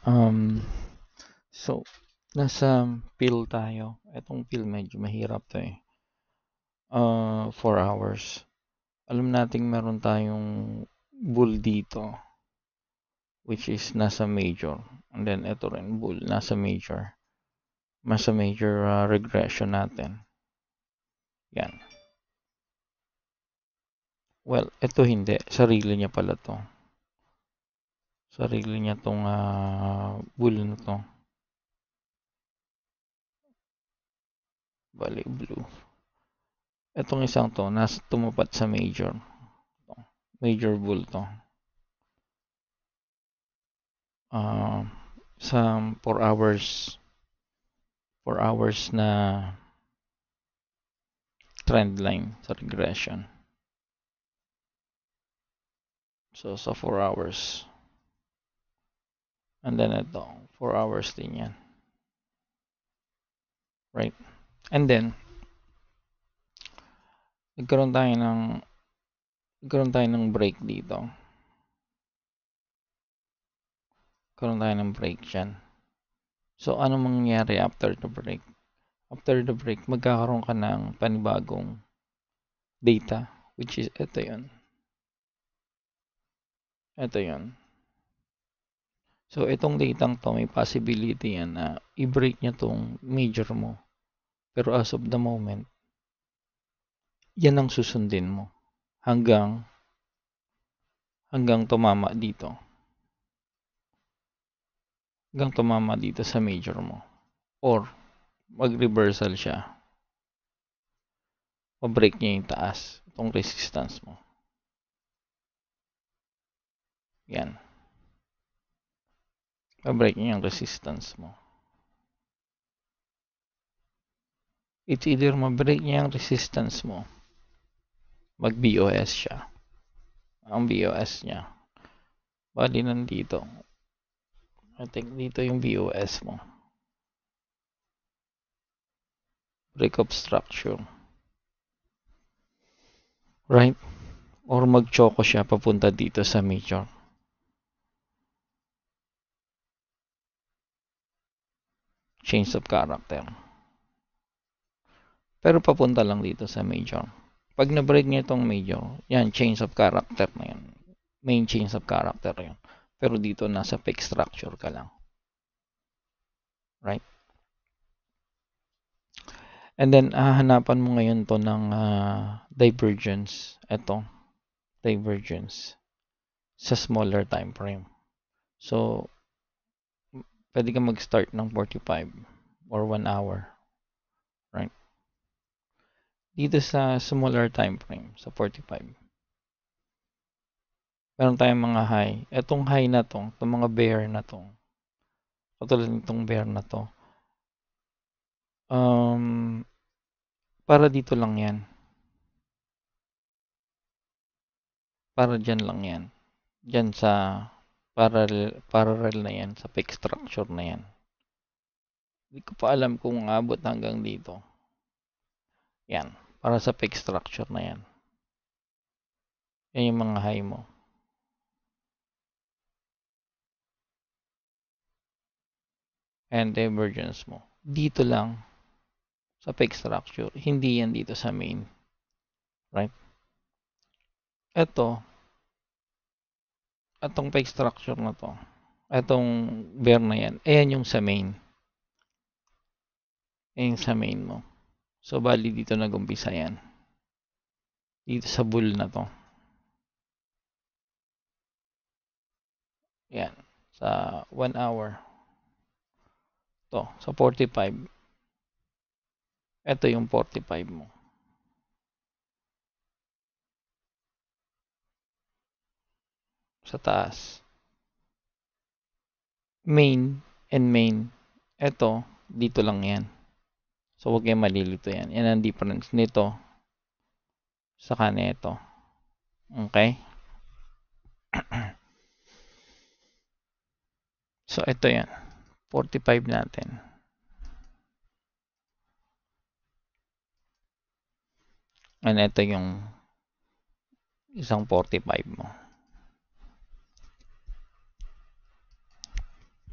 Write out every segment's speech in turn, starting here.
Um, so, nasa pill tayo. Etong pill medyo mahirap to eh. 4 hours. Alam nating meron tayong bull dito, which is nasa major. And then ito rin, bull, nasa major. Nasa major regression natin. Yan. Well, ito hindi. Sarili niya pala to. Sarili niya tong bull na to. Bali, blue. Etong isang to, nasa tumapat sa major. Major bull to. Sa 4 hours 4 hours na trend line sa regression. So, sa 4 hours. And then ito, 4 hours din yan. Right? And then, nagkaroon tayo ng break dito. Nagkaroon tayo ng break dyan. So, ano mangyayari after the break? After the break, magkakaroon ka ng panibagong data, which is ito yun. Ito yun. So, itong datang to, may possibility yan na i-break niya tong major mo. Pero as of the moment, yan ang susundin mo hanggang tumama dito. Hanggang tumama dito sa major mo. Or, mag-reversal siya. Ma-break niya yung taas, itong resistance mo. Yan. Ma-break niya yung resistance mo. It's either ma-break niya yung resistance mo, mag-BOS siya. Ang BOS niya. Bali nandito. I think dito yung BOS mo. Break of structure. Right? Or mag-choco siya papunta dito sa major. Change of character. Pero papunta lang dito sa major. Pag na-break niya itong major, yan, change of character na yan. Main change of character yan. Pero dito, nasa fake structure ka lang. Right? And then, hahanapan mo ngayon to ng divergence. Ito, divergence sa smaller time frame. So, pwede ka mag-start ng 45 or 1 hour. Right? Dito sa smaller time frame, sa 45. Meron tayong mga high. Etong high na to, itong mga bear na to, katulad nitong bear na to, para dito lang yan. Para dyan lang yan. Dyan sa parallel na yan, sa fake structure na yan. Hindi ko pa alam kung abot hanggang dito. Yan. Para sa fake structure na yan. Yan yung mga high mo. And divergence mo. Dito lang sa fake structure. Hindi yan dito sa main. Right? Ito, itong fake structure na to, itong bear na yan, ayan yung sa main. Ayan yung sa main mo. So, bali dito nag-umpisa yan. Dito sa bull na to. Yan. Sa 1 hour. To, sa 45. Ito yung 45 mo. Sa taas. Main and main. Ito, dito lang yan. So, huwag kayong malilito yan. Yan ang difference nito sa kanito. Okay? So, ito yan. 45 natin. And ito yung isang 45 mo.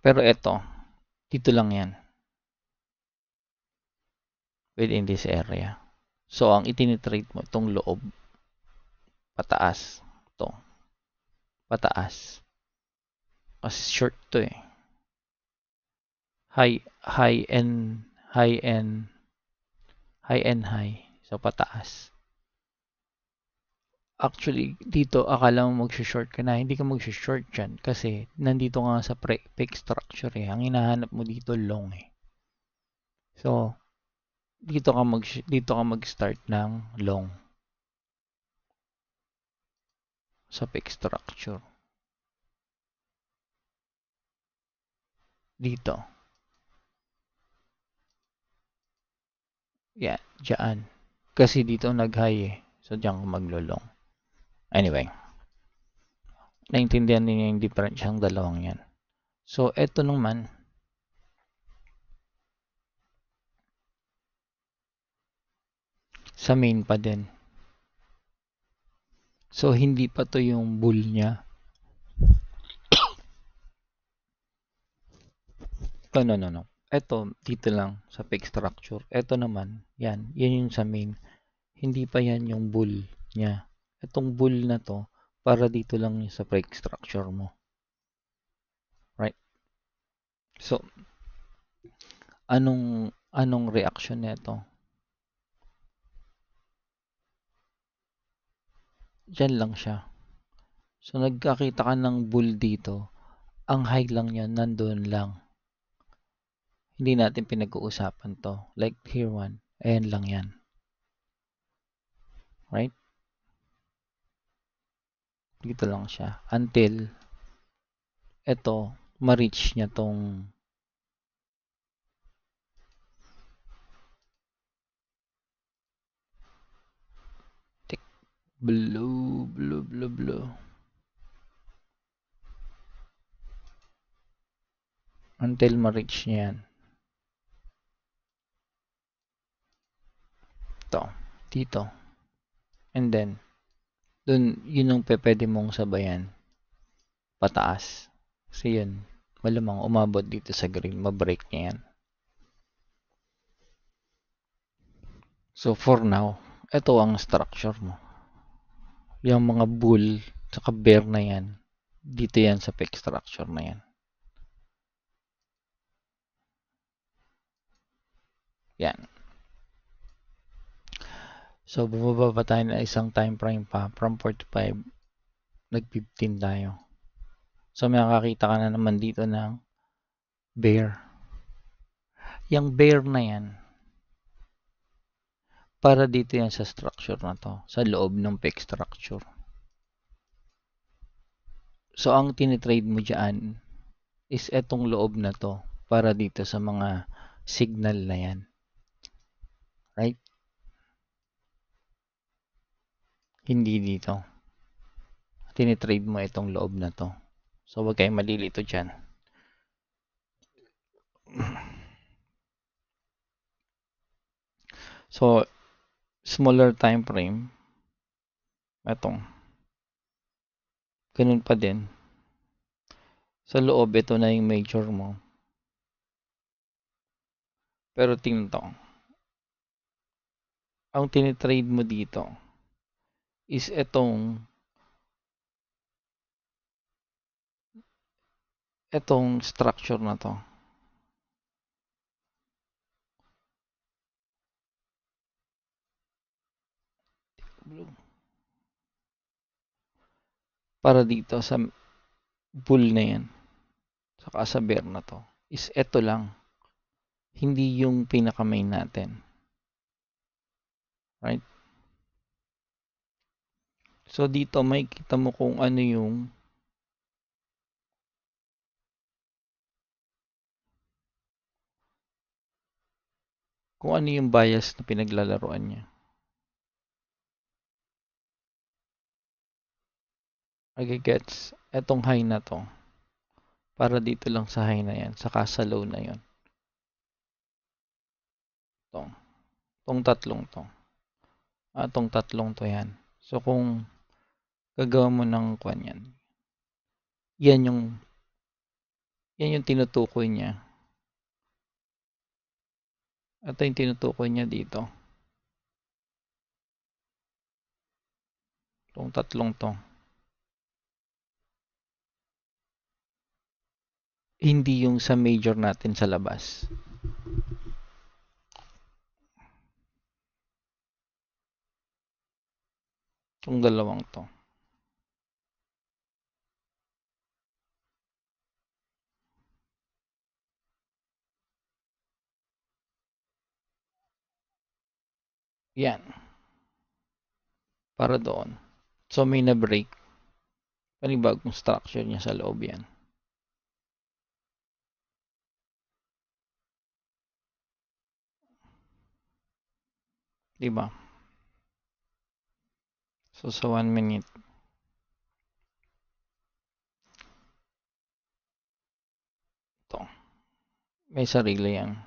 Pero eto, dito lang yan, within this area. So, ang itinitrade mo, itong loob, pataas. To, pataas. Kasi short to eh. High and high and high and high. So, pataas. Actually, dito akala mo mag-short ka na. Hindi ka mag-short dyan kasi nandito ka sa fake structure eh. Ang hinahanap mo dito long eh. So, dito ka mag-start ng long sa fake structure. Dito. Yeah, dyan. Kasi dito nag-high eh. So, dyan ka maglo-long. Anyway, naintindihan niyo yung difference ng dalawang yan. So, eto naman, sa main pa din. So, hindi pa to yung bull niya. No. Eto, dito lang sa fake structure. Eto naman, yan yung sa main. Hindi pa yan yung bull niya. Itong bull na to, para dito lang sa fake structure mo. Right? So, anong reaction nito? Diyan lang siya. So, nagkakita ka ng bull dito. Ang high lang niya, nandun lang. Hindi natin pinag-uusapan to. Like here one. Ayan lang yan. Right? Dito lang siya. Until, eto, ma-reach niya tong blue. Until ma-reach niya yan. Ito. Dito. And then, yun yung pwede mong sabayan. Pataas. Kasi yun, malamang umabot dito sa green. Ma-break niya yan. So, for now, ito ang structure mo. Yung mga bull, saka bear na yan, dito yan sa fake structure na yan. Yan. So, bumaba pa tayo na isang time frame pa. From 45, nag-15 tayo. So, may nakakita ka na naman dito ng bear. Yung bear na yan, para dito yan sa structure na to. Sa loob ng fake structure. So, ang tinitrade mo dyan is etong loob na to para dito sa mga signal na yan. Right? Hindi dito. Tinitrade mo itong loob na to. So, wag kayong malilito dyan. So, smaller time frame, etong, ganun pa din. Sa loob, ito na yung major mo. Pero tingnan to. Ang tinitrade mo dito is etong structure na to. Para dito sa bull na yan, saka sa bear na to, is eto lang. Hindi yung pinaka-main natin. Right? So, dito may kita mo kung ano yung bias na pinaglalaroan niya. Okay, gets. Etong high na to. Para dito lang sa high na yan. Saka sa low na yon. Tong tatlong to. Tong tatlong to yan. So, kung gagawa mo ng kwan yan, Yan yung tinutukoy niya. Ito yung tinutukoy niya dito. Itong tatlong to. Hindi yung sa major natin sa labas. Itong dalawang to. Yan. Para doon. So may na-break. Panibagong structure niya sa loob yan. Diba? So sa 1 minute. Ito. May sarili yan.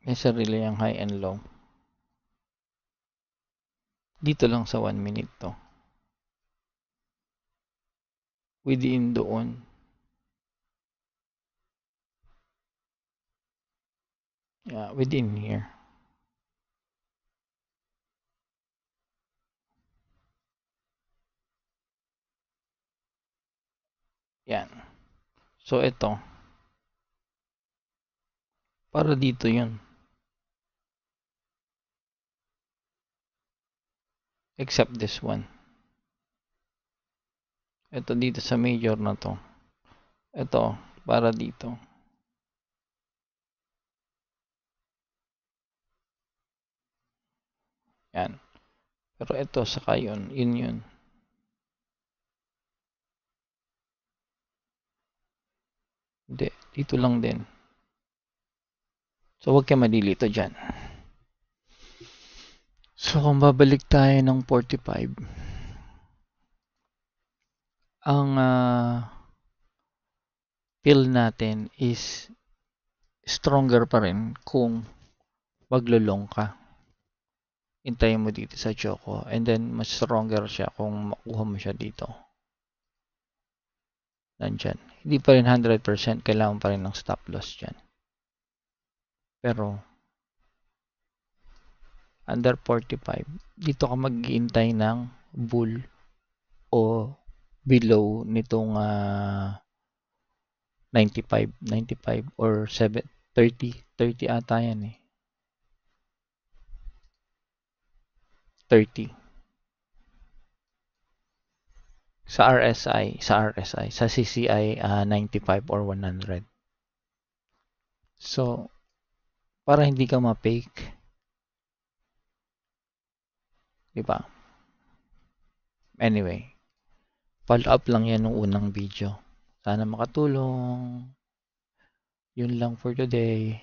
May sarili yung high and low. Dito lang sa 1 minute to. Within doon. Yeah, within here. Yan. So ito. Para dito yun. Except this one. Ito dito sa major na to. Ito. Para dito. Yan. Pero ito saka yun. Yun. Hindi. Dito lang din. So, huwag kayo malilito dyan. So, kung babalik tayo ng 45, ang pill natin is stronger pa rin kung maglulong ka. Hintayin mo dito sa choco. And then, mas stronger siya kung makuha mo siya dito. Nandyan. Hindi pa rin 100%. Kailangan pa rin ng stop loss dyan. Pero, under 45, dito ka mag-iintay ng bull o below nitong 95 or 30 ata yan eh. 30. Sa CCI 95 or 100. So, para hindi ka ma-fake, diba? Anyway, follow up lang yan nung unang video. Sana makatulong. Yun lang for today.